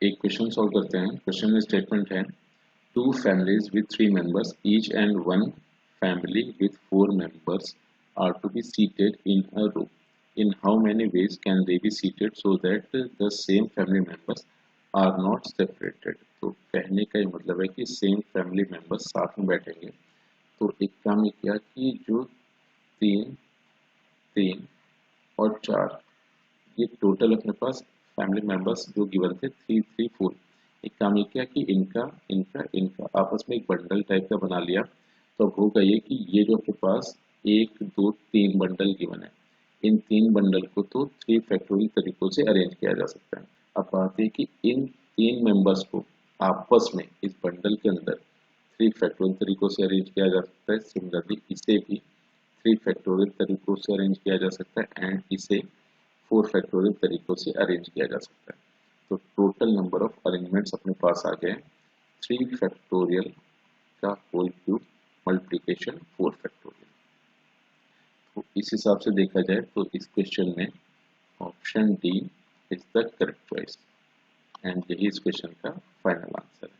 एक question solve करते हैं। क्वेश्चन में स्टेटमेंट है two families with 3 members each and one family with 4 members are to be seated in a row. In how many ways can they be seated so that the same family members are not separated? तो कहने का ये मतलब है कि same family members साथ में बैठेंगे। तो एक काम ये किया कि जो 3, 3 और 4 ये टोटल अपने पास फैमिली मेंबर्स जो गिवन थे 3, 3, 4। एक काम ये किया कि इनका इनका इनका आपस में एक बंडल टाइप का बना लिया। तो अब होगा ये कि ये जो अपने पास 1, 2, 3 बंडल गिवन है, इन 3 बंडल को तो 3 फैक्टोरियल तरीकों से अरेंज किया जा सकता है। अब बात है कि इन 3 मेंबर्स को आपस में इस बंडल के अंदर 3 फैक्टोरियल तरीकों से अरेंज किया जा सकता है। सिमिलरली इसे भी 3 फैक्टोरियल तरीकों से अरेंज किया जा सकता है एंड इसे 4 फैक्टोरियल तरीकों से अरेंज किया जा सकता है। तो टोटल नंबर ऑफ अरेंजमेंट्स अपने पास आ गए 3 फैक्टोरियल का होल क्यूब मल्टीप्लिकेशन 4 फैक्टोरियल। तो इस हिसाब से देखा जाए तो इस क्वेश्चन में option D is the correct choice and यही इस क्वेश्चन का फाइनल आंसर है।